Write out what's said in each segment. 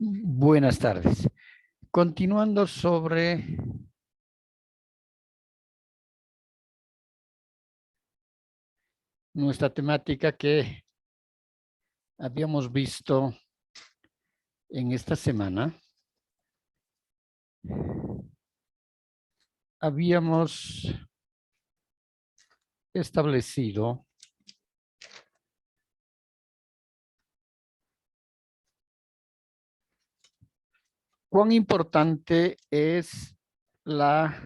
Buenas tardes. Continuando sobre nuestra temática que habíamos visto en esta semana, habíamos establecido cuán importante es la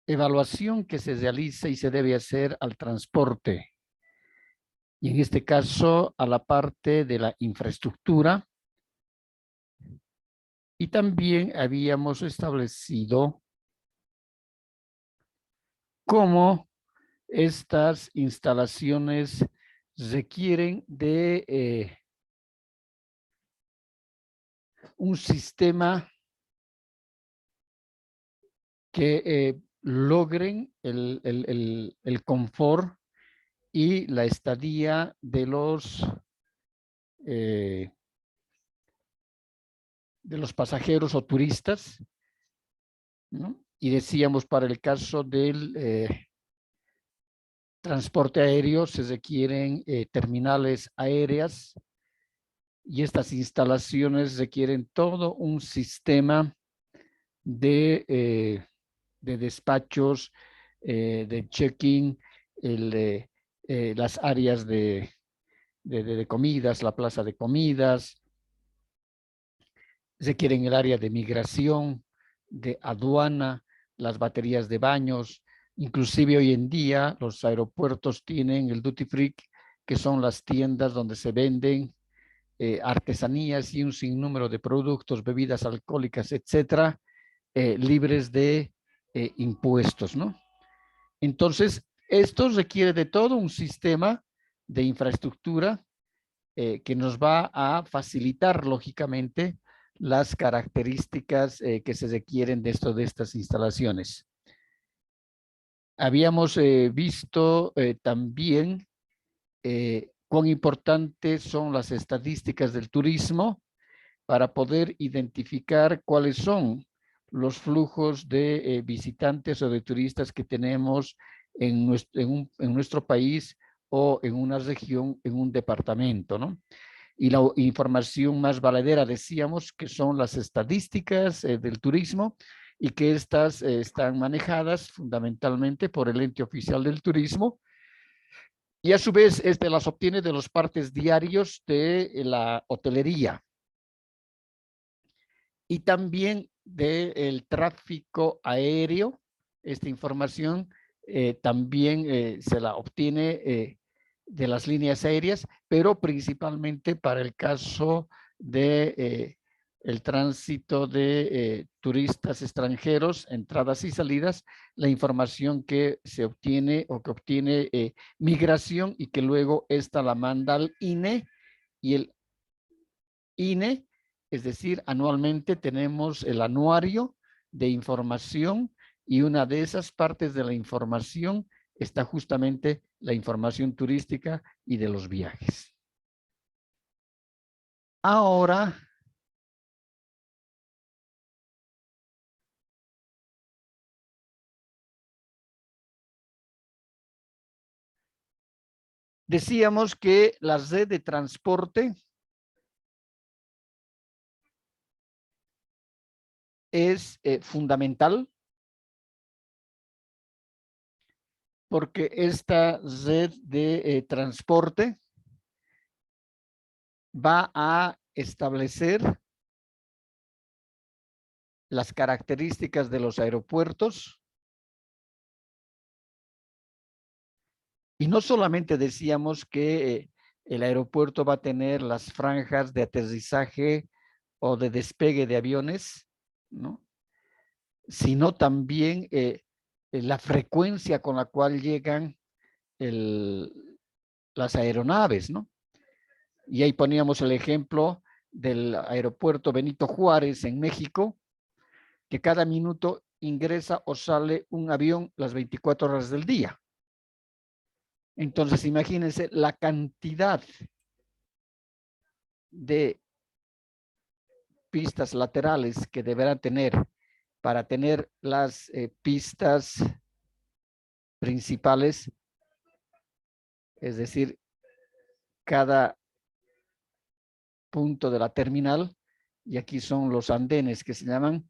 evaluación que se realiza y se debe hacer al transporte, y en este caso a la parte de la infraestructura, y también habíamos establecido cómo estas instalaciones requieren de un sistema que logren el confort y la estadía eh, de los pasajeros o turistas, ¿no? Y decíamos, para el caso del transporte aéreo se requieren terminales aéreas, y estas instalaciones requieren todo un sistema de despachos, de check-in, las áreas de comidas, la plaza de comidas, requieren el área de migración, de aduana, las baterías de baños. Inclusive hoy en día los aeropuertos tienen el duty free, que son las tiendas donde se venden artesanías y un sinnúmero de productos, bebidas alcohólicas, etcétera, libres de impuestos, ¿no? Entonces, esto requiere de todo un sistema de infraestructura que nos va a facilitar, lógicamente, las características que se requieren de estas instalaciones. Habíamos visto también cuán importantes son las estadísticas del turismo para poder identificar cuáles son los flujos de visitantes o de turistas que tenemos en nuestro país o en una región, en un departamento, ¿no? Y la información más valedera, decíamos, que son las estadísticas del turismo, y que estas están manejadas fundamentalmente por el ente oficial del turismo, y a su vez las obtiene de los partes diarios de la hotelería, y también del tráfico aéreo. Esta información también se la obtiene de las líneas aéreas, pero principalmente para el caso de el tránsito de turistas extranjeros, entradas y salidas, la información que se obtiene o que obtiene migración, y que luego esta la manda al INE, y el INE, es decir, anualmente tenemos el anuario de información, y una de esas partes de la información está justamente la información turística y de los viajes. Ahora, decíamos que la red de transporte es fundamental, porque esta red de transporte va a establecer las características de los aeropuertos. Y no solamente decíamos que el aeropuerto va a tener las franjas de aterrizaje o de despegue de aviones, ¿no? Sino también la frecuencia con la cual llegan las aeronaves, ¿no? Y ahí poníamos el ejemplo del aeropuerto Benito Juárez en México, que cada minuto ingresa o sale un avión las 24 horas del día. Entonces, imagínense la cantidad de pistas laterales que deberán tener para tener las pistas principales, es decir, cada punto de la terminal, y aquí son los andenes que se llaman,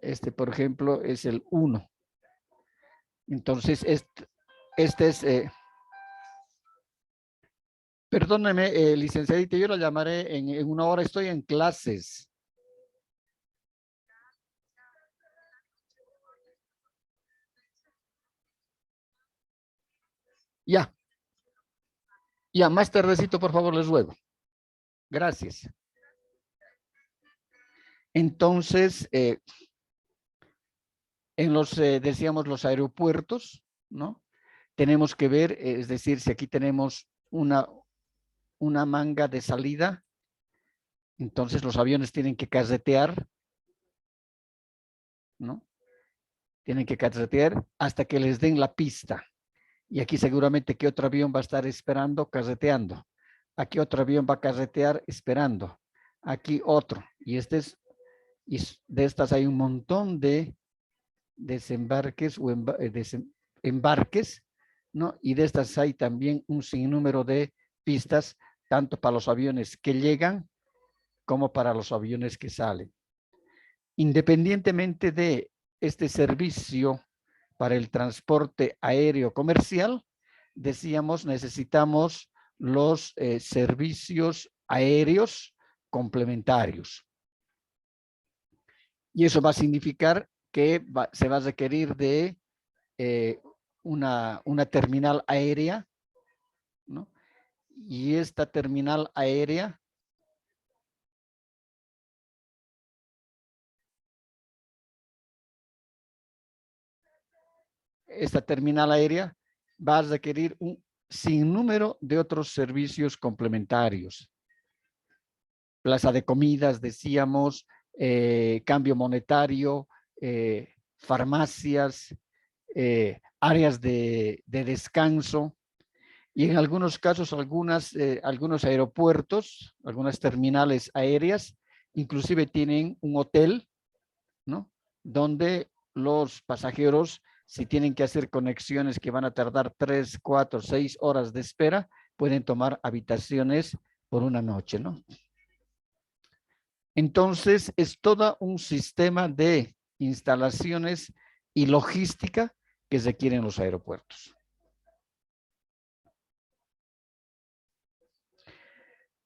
este por ejemplo es el 1. Entonces, este es, perdóneme, licenciadita, yo la llamaré en una hora, estoy en clases. Ya, ya, más tardecito, por favor, les ruego. Gracias. Entonces, en los, decíamos, los aeropuertos, ¿no? Tenemos que ver, es decir, si aquí tenemos una manga de salida, entonces los aviones tienen que carretear, ¿no? Tienen que carretear hasta que les den la pista. Y aquí seguramente que otro avión va a estar esperando, carreteando. Aquí otro avión va a carretear esperando. Aquí otro. Y y de estas hay un montón de desembarques o embarques, ¿no? Y de estas hay también un sinnúmero de pistas, tanto para los aviones que llegan como para los aviones que salen. Independientemente de este servicio para el transporte aéreo comercial, decíamos, necesitamos los servicios aéreos complementarios. Y eso va a significar que se va a requerir de una terminal aérea, ¿no? Y esta terminal aérea va a requerir un sinnúmero de otros servicios complementarios. Plaza de comidas, decíamos, cambio monetario, farmacias, áreas de descanso, y en algunos casos algunos aeropuertos, algunas terminales aéreas, inclusive tienen un hotel, ¿no? Donde los pasajeros, si tienen que hacer conexiones que van a tardar 3, 4, 6 horas de espera, pueden tomar habitaciones por una noche, ¿no? Entonces, es todo un sistema de instalaciones y logística que se requieren los aeropuertos.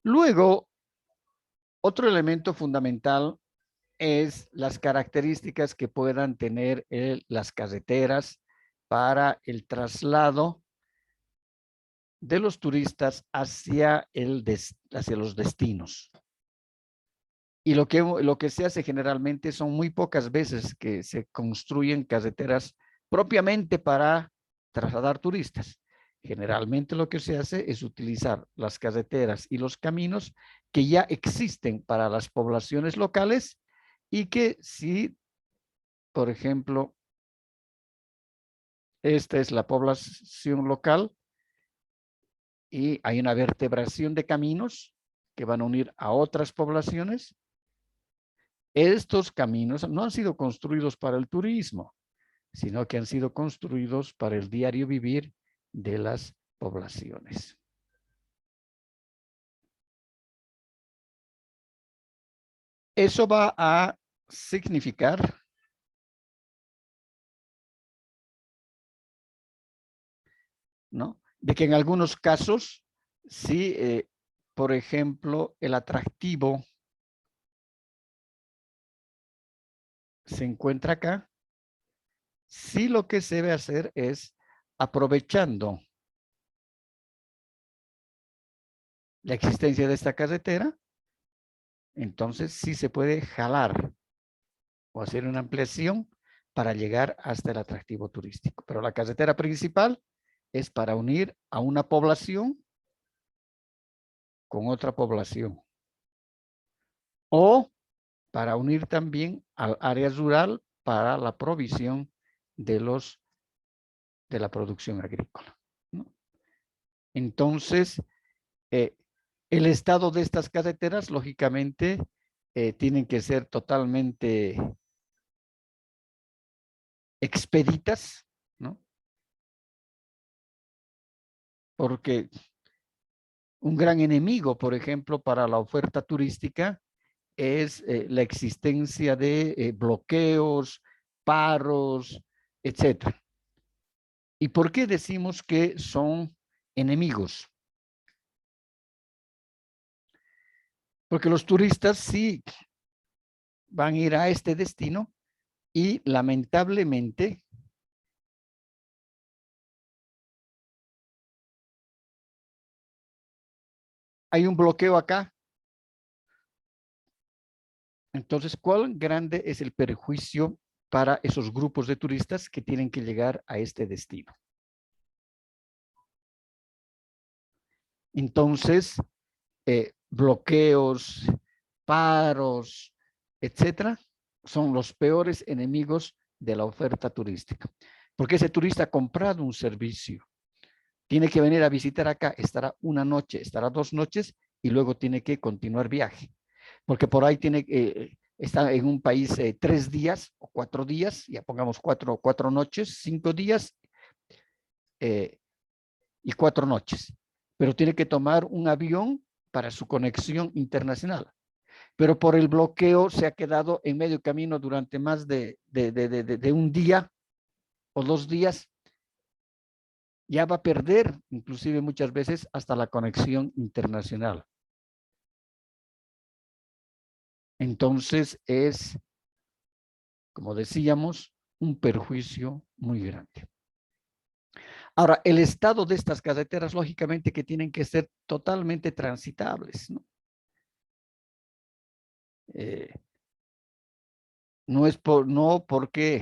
Luego, otro elemento fundamental es las características que puedan tener las carreteras para el traslado de los turistas hacia los destinos. Y lo que se hace generalmente son muy pocas veces que se construyen carreteras propiamente para trasladar turistas. Generalmente lo que se hace es utilizar las carreteras y los caminos que ya existen para las poblaciones locales y que si, por ejemplo, esta es la población local y hay una vertebración de caminos que van a unir a otras poblaciones, estos caminos no han sido construidos para el turismo, sino que han sido construidos para el diario vivir de las poblaciones. Eso va a significar ¿no? De que en algunos casos, sí, por ejemplo, el atractivo se encuentra acá, sí lo que se debe hacer es aprovechando la existencia de esta carretera, entonces sí se puede jalar o hacer una ampliación para llegar hasta el atractivo turístico. Pero la carretera principal es para unir a una población con otra población. O para unir también al área rural para la provisión de la producción agrícola, ¿no? Entonces, El estado de estas carreteras, lógicamente, tienen que ser totalmente expeditas, ¿no? Porque un gran enemigo, por ejemplo, para la oferta turística es la existencia de bloqueos, paros, etcétera. ¿Y por qué decimos que son enemigos? Porque los turistas sí van a ir a este destino y lamentablemente hay un bloqueo acá. Entonces, ¿cuál grande es el perjuicio para esos grupos de turistas que tienen que llegar a este destino? Entonces, bloqueos, paros, etcétera, son los peores enemigos de la oferta turística. Porque ese turista ha comprado un servicio, tiene que venir a visitar acá, estará una noche, estará 2 noches y luego tiene que continuar viaje. Porque por ahí tiene está en un país 3 días o 4 días, ya pongamos cuatro noches, 5 días y 4 noches. Pero tiene que tomar un avión para su conexión internacional. Pero por el bloqueo se ha quedado en medio camino durante más de un día o 2 días. Ya va a perder, inclusive muchas veces, hasta la conexión internacional. Entonces es, como decíamos, un perjuicio muy grande. Ahora, el estado de estas carreteras, lógicamente, que tienen que ser totalmente transitables, ¿no? Eh, no porque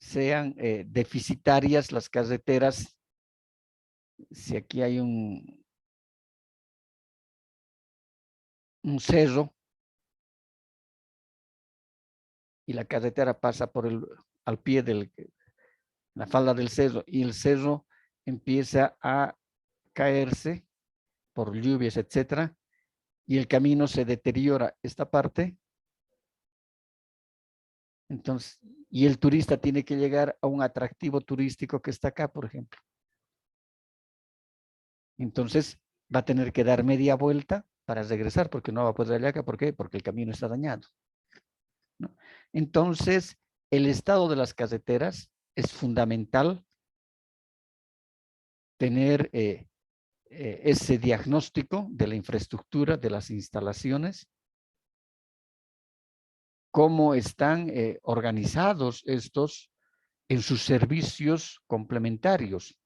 sean deficitarias las carreteras, si aquí hay un cerro y la carretera pasa al pie de la falda del cerro y el cerro empieza a caerse por lluvias, etcétera, y el camino se deteriora esta parte, entonces, y el turista tiene que llegar a un atractivo turístico que está acá, por ejemplo. Entonces, va a tener que dar media vuelta para regresar, porque no va a poder llegar acá. ¿Por qué? Porque el camino está dañado, ¿no? Entonces, el estado de las carreteras es fundamental tener ese diagnóstico de la infraestructura, de las instalaciones, cómo están organizados estos en sus servicios complementarios.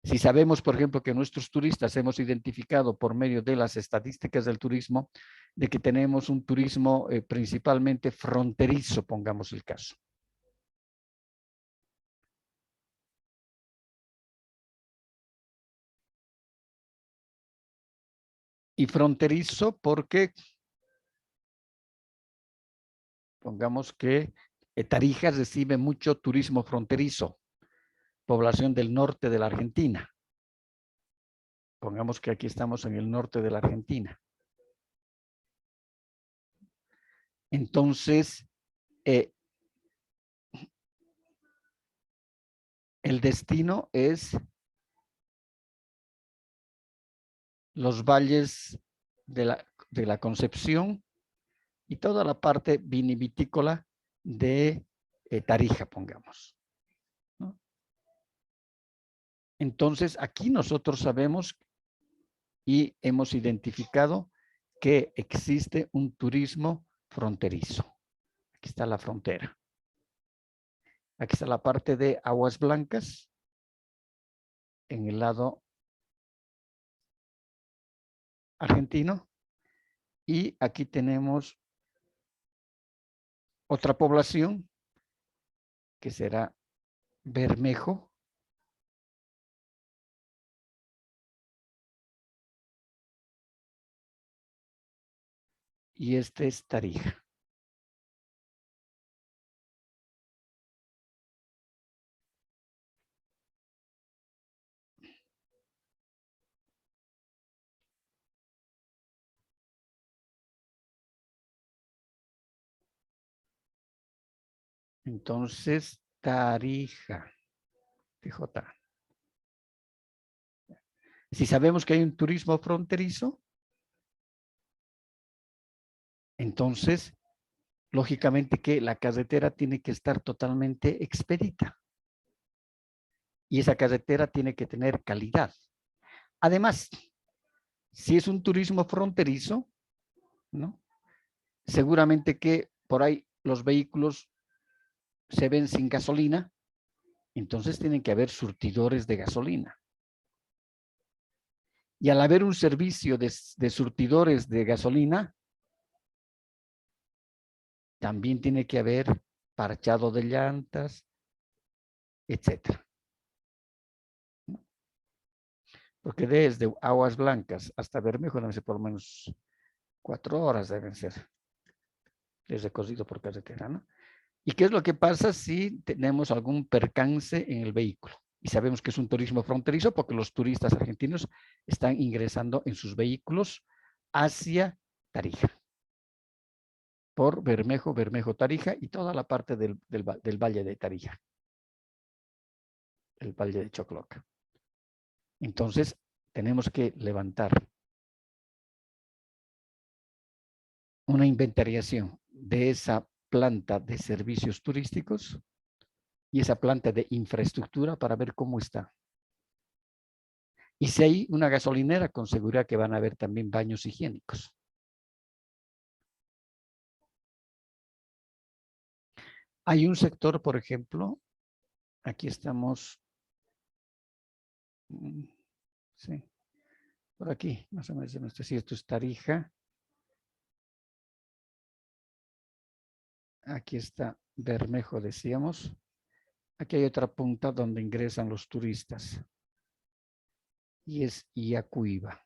Si sabemos, por ejemplo, que nuestros turistas hemos identificado por medio de las estadísticas del turismo, de que tenemos un turismo principalmente fronterizo, pongamos el caso. Y fronterizo porque, pongamos que Tarija recibe mucho turismo fronterizo, población del norte de la Argentina. Pongamos que aquí estamos en el norte de la Argentina. Entonces, el destino es los valles de la Concepción y toda la parte vinivitícola de Tarija, pongamos, ¿no? Entonces, aquí nosotros sabemos y hemos identificado que existe un turismo fronterizo. Aquí está la frontera. Aquí está la parte de Aguas Blancas en el lado argentino y aquí tenemos otra población que será Bermejo y este es Tarija. Entonces, Tarija, TJ. Si sabemos que hay un turismo fronterizo, entonces, lógicamente que la carretera tiene que estar totalmente expedita. Y esa carretera tiene que tener calidad. Además, si es un turismo fronterizo, ¿no? Seguramente que por ahí los vehículos se ven sin gasolina, entonces tienen que haber surtidores de gasolina. Y al haber un servicio de surtidores de gasolina, también tiene que haber parchado de llantas, etcétera. Porque desde Aguas Blancas hasta Bermejo deben ser por lo menos 4 horas deben ser de recorrido por carretera, ¿no? ¿Y qué es lo que pasa si tenemos algún percance en el vehículo? Y sabemos que es un turismo fronterizo porque los turistas argentinos están ingresando en sus vehículos hacia Tarija, por Bermejo, Bermejo-Tarija y toda la parte del Valle de Tarija, el Valle de Chocloca. Entonces, tenemos que levantar una inventariación de esa planta de servicios turísticos y esa planta de infraestructura para ver cómo está. Y si hay una gasolinera, con seguridad que van a haber también baños higiénicos. Hay un sector, por ejemplo, aquí estamos, sí, por aquí, más o menos, si esto es Tarija. Aquí está Bermejo, decíamos. Aquí hay otra punta donde ingresan los turistas. Y es Yacuiba.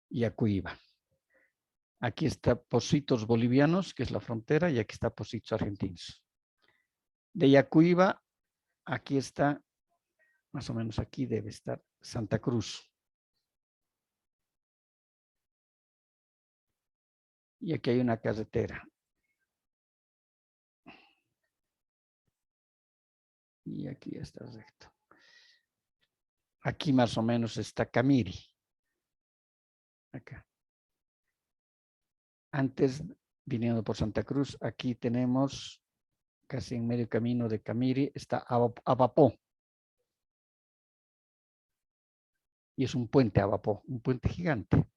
Yacuiba. Aquí está Pocitos bolivianos, que es la frontera, y aquí está Pocitos argentinos. De Yacuiba, aquí está, más o menos aquí debe estar Santa Cruz. Y aquí hay una carretera. Y aquí está recto. Aquí más o menos está Camiri. Acá. Antes, viniendo por Santa Cruz, aquí tenemos, casi en medio camino de Camiri, está Abapó. Y es un puente Abapó, un puente gigante.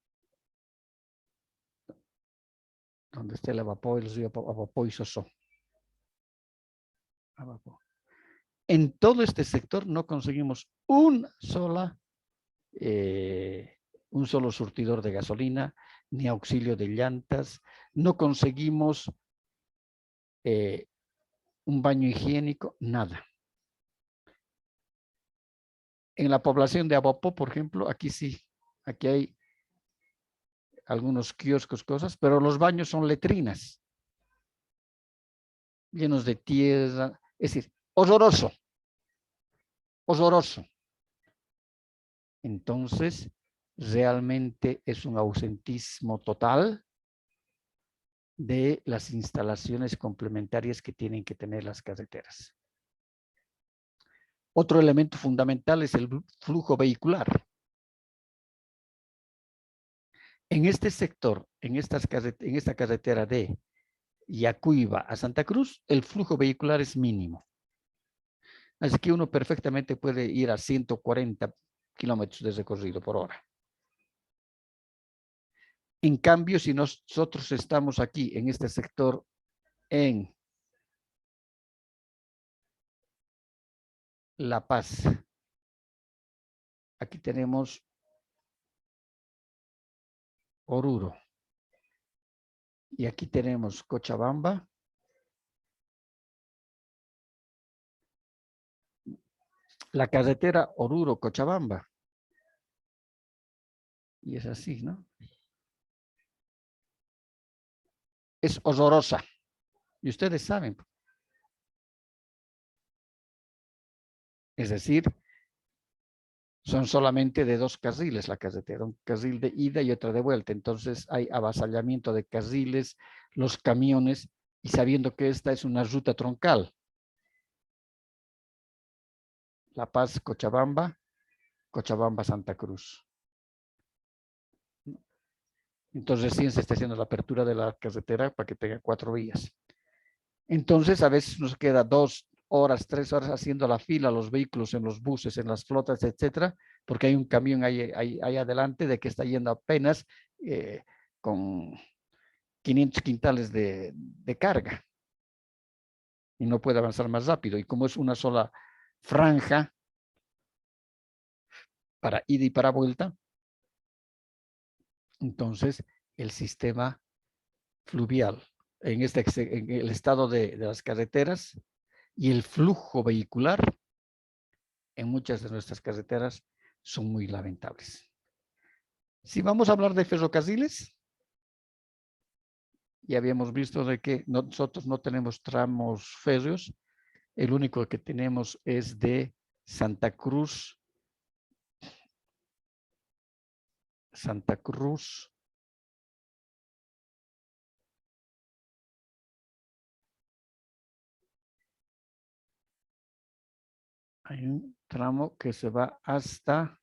Donde está el Abapó, el río Abapó y Sosó. Abapó. En todo este sector no conseguimos un solo surtidor de gasolina, ni auxilio de llantas, no conseguimos un baño higiénico, nada. En la población de Abapó, por ejemplo, aquí sí, aquí hay algunos kioscos, cosas, pero los baños son letrinas, llenos de tierra, es decir, horroroso, horroroso. Entonces, realmente es un ausentismo total de las instalaciones complementarias que tienen que tener las carreteras. Otro elemento fundamental es el flujo vehicular. En este sector, en esta carretera de Yacuiba a Santa Cruz, el flujo vehicular es mínimo. Así que uno perfectamente puede ir a 140 kilómetros de recorrido por hora. En cambio, si nosotros estamos aquí en este sector en La Paz, aquí tenemos Oruro y aquí tenemos Cochabamba. La carretera Oruro-Cochabamba. Y es así, ¿no? Es horrorosa. Y ustedes saben, Es decir, son solamente de 2 carriles la carretera, un carril de ida y otro de vuelta. Entonces hay avasallamiento de carriles, los camiones, y sabiendo que esta es una ruta troncal. La Paz, Cochabamba, Cochabamba, Santa Cruz. Entonces recién se está haciendo la apertura de la carretera para que tenga 4 vías. Entonces a veces nos queda 2 horas, 3 horas haciendo la fila, los vehículos en los buses, en las flotas, etcétera, porque hay un camión ahí adelante de que está yendo apenas con 500 quintales de carga y no puede avanzar más rápido. Y como es una sola franja para ida y para vuelta, entonces el sistema fluvial en el estado de las carreteras y el flujo vehicular en muchas de nuestras carreteras son muy lamentables. Si vamos a hablar de ferrocarriles, ya habíamos visto de que nosotros no tenemos tramos férreos, el único que tenemos es de Santa Cruz, hay un tramo que se va hasta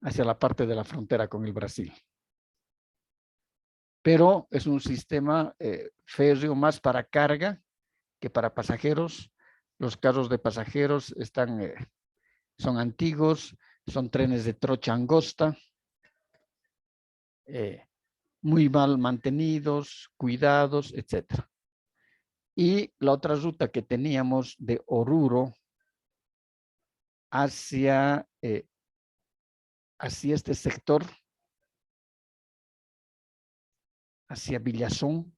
hacia la parte de la frontera con el Brasil. Pero es un sistema férreo más para carga que para pasajeros. Los carros de pasajeros son antiguos, son trenes de trocha angosta, muy mal mantenidos, cuidados, etc. Y la otra ruta que teníamos de Oruro hacia este sector, hacia Villazón,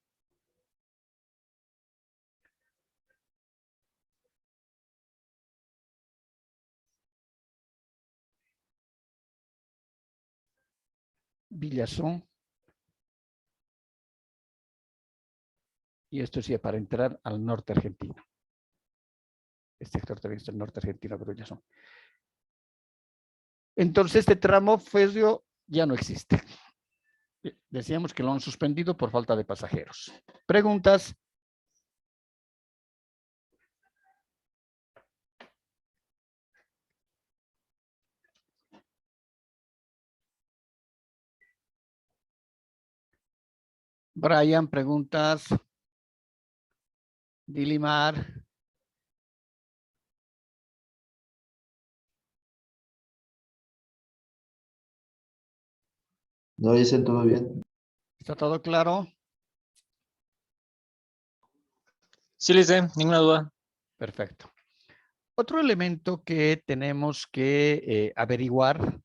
y esto sí para entrar al norte argentino. Este sector también está el norte argentino, pero Villazón. Entonces este tramo férreo ya no existe. Decíamos que lo han suspendido por falta de pasajeros. ¿Preguntas? Brian, preguntas. Dilimar. No dicen todo bien. ¿Está todo claro? Sí, Lice, ninguna duda. Perfecto. Otro elemento que tenemos que averiguar,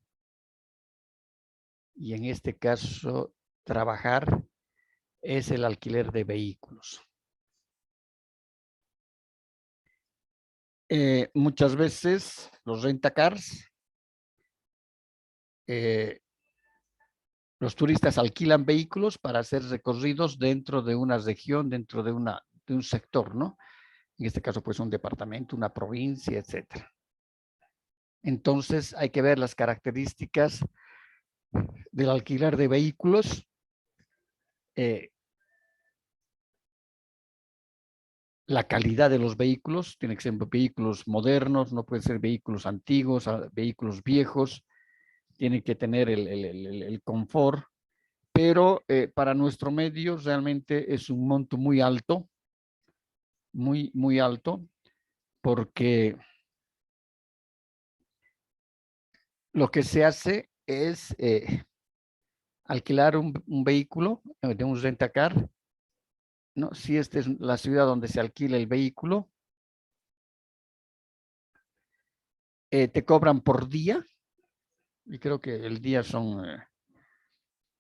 y en este caso trabajar, es el alquiler de vehículos. Muchas veces los rentacars, los turistas alquilan vehículos para hacer recorridos dentro de una región, dentro de un sector, ¿no? En este caso, pues un departamento, una provincia, etcétera. Entonces, hay que ver las características del alquiler de vehículos. La calidad de los vehículos, tiene que ser vehículos modernos, no pueden ser vehículos antiguos, vehículos viejos, tiene que tener el confort, pero para nuestro medio realmente es un monto muy alto, muy alto, porque lo que se hace es alquilar un vehículo de un rentacar, ¿no? Si esta es la ciudad donde se alquila el vehículo, te cobran por día, y creo que el día son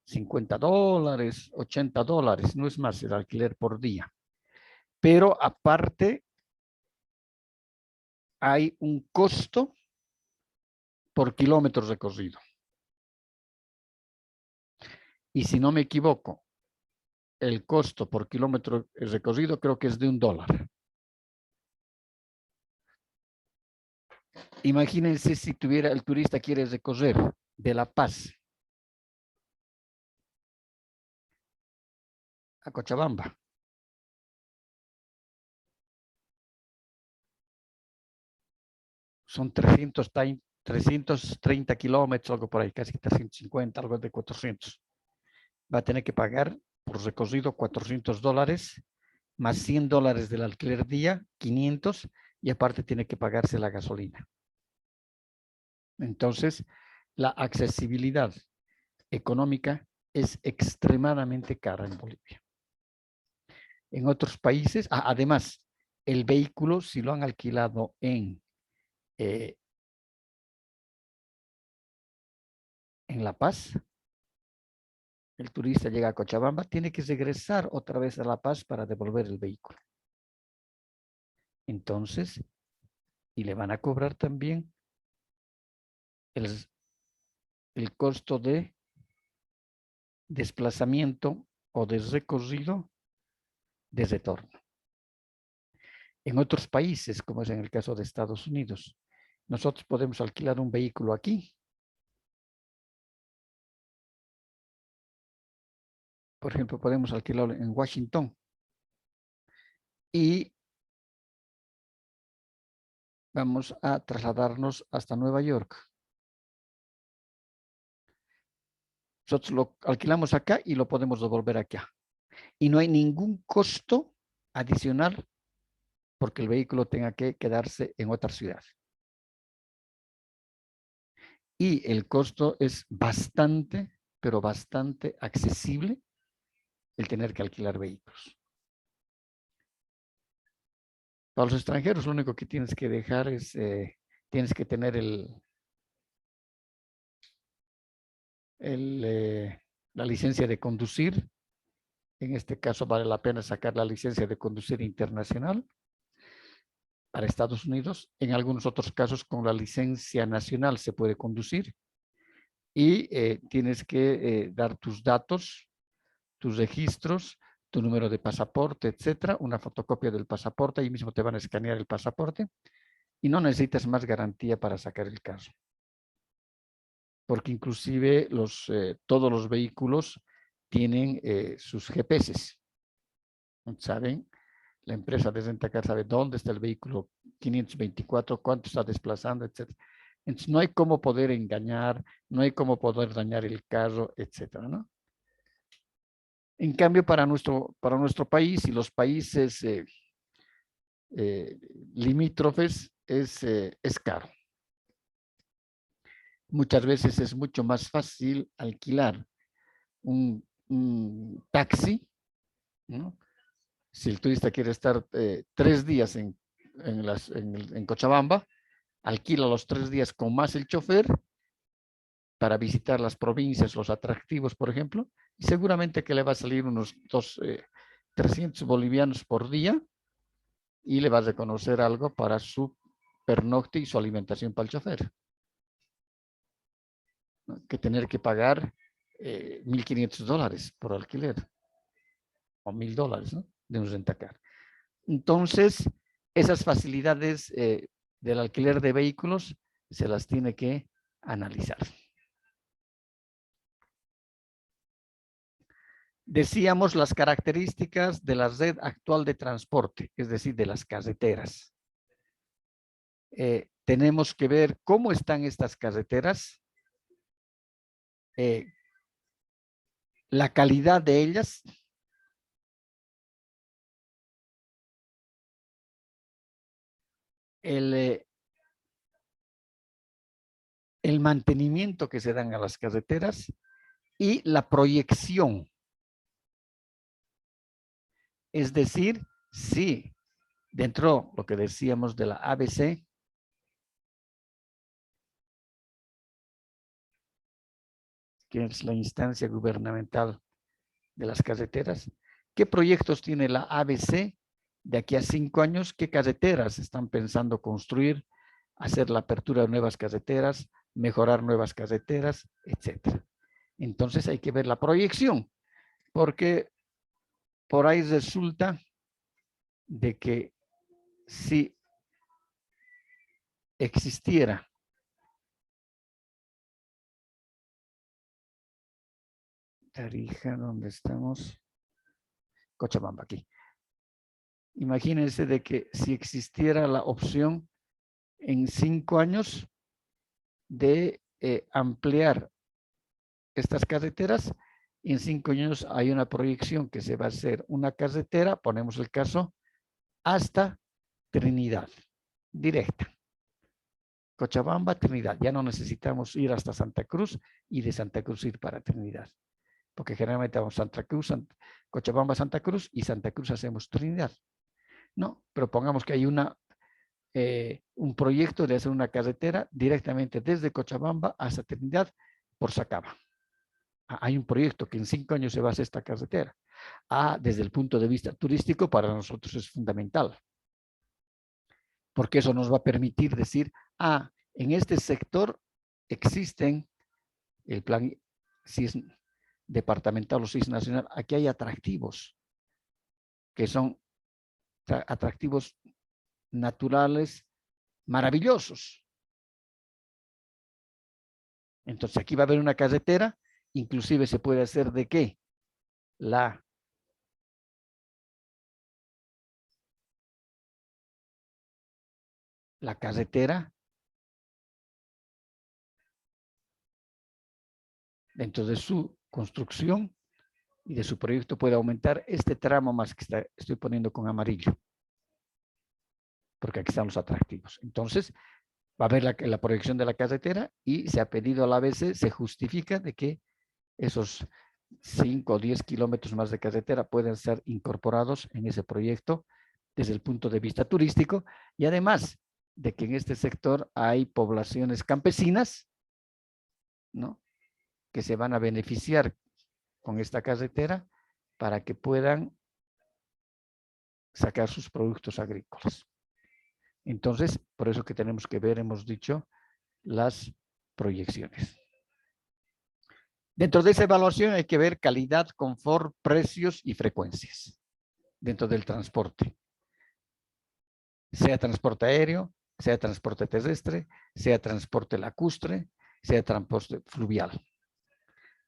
$50, $80, no es más el alquiler por día. Pero aparte hay un costo por kilómetro recorrido. Y si no me equivoco, el costo por kilómetro recorrido creo que es de $1. Imagínense si el turista quiere recorrer de La Paz a Cochabamba. Son 330 kilómetros, algo por ahí, casi 350, algo de 400. Va a tener que pagar por recorrido $400, más $100 del alquiler día, 500, y aparte tiene que pagarse la gasolina. Entonces, la accesibilidad económica es extremadamente cara en Bolivia. En otros países, además, el vehículo, si lo han alquilado en La Paz, el turista llega a Cochabamba, tiene que regresar otra vez a La Paz para devolver el vehículo. Entonces, y le van a cobrar también el costo de desplazamiento o de recorrido de retorno. En otros países, como es en el caso de Estados Unidos, nosotros podemos alquilar un vehículo aquí. Por ejemplo, podemos alquilarlo en Washington y vamos a trasladarnos hasta Nueva York. Nosotros lo alquilamos acá y lo podemos devolver acá. Y no hay ningún costo adicional porque el vehículo tenga que quedarse en otra ciudad. Y el costo es bastante, pero bastante accesible el tener que alquilar vehículos. Para los extranjeros, lo único que tienes que dejar es, tienes que tener la licencia de conducir. En este caso vale la pena sacar la licencia de conducir internacional para Estados Unidos. En algunos otros casos con la licencia nacional se puede conducir. Y tienes que dar tus datos, tus registros, tu número de pasaporte, etcétera, una fotocopia del pasaporte, ahí mismo te van a escanear el pasaporte y no necesitas más garantía para sacar el carro. Porque inclusive todos los vehículos tienen sus GPS. ¿Saben? La empresa de Rentacar sabe dónde está el vehículo 524, cuánto está desplazando, etcétera. Entonces no hay cómo poder engañar, no hay cómo poder dañar el carro, etcétera, ¿no? En cambio, para nuestro país y los países limítrofes es caro. Muchas veces es mucho más fácil alquilar un taxi, ¿no? Si el turista quiere estar 3 días en Cochabamba, alquila los 3 días con más el chofer para visitar las provincias, los atractivos, por ejemplo, y seguramente que le va a salir unos 300 bolivianos por día y le va a reconocer algo para su pernocte y su alimentación para el chofer. ¿No? Que tener que pagar $1,500 por alquiler o $1,000, ¿no? De un rentacar. Entonces, esas facilidades del alquiler de vehículos se las tiene que analizar. Decíamos las características de la red actual de transporte, es decir, de las carreteras. Tenemos que ver cómo están estas carreteras, la calidad de ellas, el mantenimiento que se dan a las carreteras y la proyección. Es decir, si dentro de lo que decíamos de la ABC, que es la instancia gubernamental de las carreteras, ¿qué proyectos tiene la ABC de aquí a 5 años? ¿Qué carreteras están pensando construir, hacer la apertura de nuevas carreteras, mejorar nuevas carreteras, etcétera? Entonces hay que ver la proyección, porque por ahí resulta de que si existiera Tarija, ¿dónde estamos? Cochabamba, aquí. Imagínense de que si existiera la opción en 5 años de ampliar estas carreteras, en 5 años hay una proyección que se va a hacer una carretera, ponemos el caso, hasta Trinidad, directa. Cochabamba, Trinidad. Ya no necesitamos ir hasta Santa Cruz y de Santa Cruz ir para Trinidad. Porque generalmente vamos a Santa Cruz, Cochabamba, Santa Cruz y Santa Cruz hacemos Trinidad. No, pero pongamos que hay un proyecto de hacer una carretera directamente desde Cochabamba hasta Trinidad por Sacaba. Hay un proyecto que en 5 años se va a hacer esta carretera. Desde el punto de vista turístico para nosotros es fundamental. Porque eso nos va a permitir decir, en este sector existen el plan CIS departamental o CIS nacional. Aquí hay atractivos que son atractivos naturales maravillosos. Entonces aquí va a haber una carretera, inclusive se puede hacer de qué? La carretera dentro de su construcción y de su proyecto puede aumentar este tramo más que estoy poniendo con amarillo. Porque aquí están los atractivos. Entonces, va a haber la proyección de la carretera y se ha pedido a la ABC, se justifica de que esos 5 o 10 kilómetros más de carretera pueden ser incorporados en ese proyecto desde el punto de vista turístico y además de que en este sector hay poblaciones campesinas, ¿no?, que se van a beneficiar con esta carretera para que puedan sacar sus productos agrícolas. Entonces, por eso que tenemos que ver, hemos dicho, las proyecciones. Dentro de esa evaluación hay que ver calidad, confort, precios y frecuencias dentro del transporte. Sea transporte aéreo, sea transporte terrestre, sea transporte lacustre, sea transporte fluvial.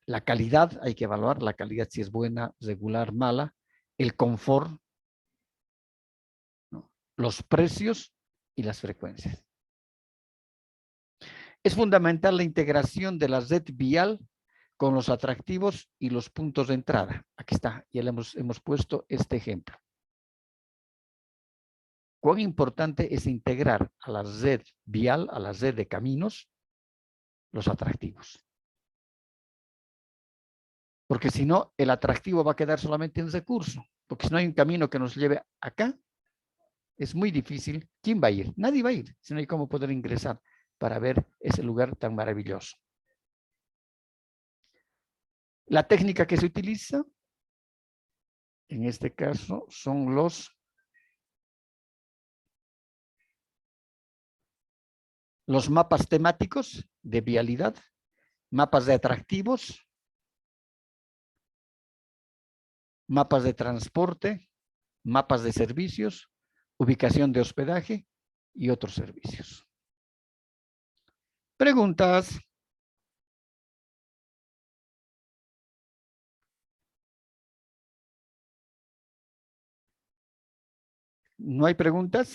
La calidad, hay que evaluar la calidad si es buena, regular, mala. El confort, ¿no?, los precios y las frecuencias. Es fundamental la integración de la red vial con los atractivos y los puntos de entrada. Aquí está, ya le hemos puesto este ejemplo. Cuán importante es integrar a la red vial, a la red de caminos, los atractivos. Porque si no, el atractivo va a quedar solamente en recurso. Porque si no hay un camino que nos lleve acá, es muy difícil. ¿Quién va a ir? Nadie va a ir, si no hay cómo poder ingresar para ver ese lugar tan maravilloso. La técnica que se utiliza, en este caso, son los mapas temáticos de vialidad, mapas de atractivos, mapas de transporte, mapas de servicios, ubicación de hospedaje y otros servicios. ¿Preguntas? ¿No hay preguntas?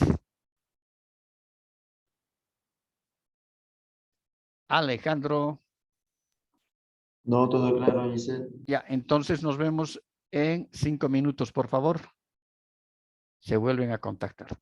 Alejandro. No, todo claro, Giselle. Ya, entonces nos vemos en 5 minutos, por favor. Se vuelven a contactar.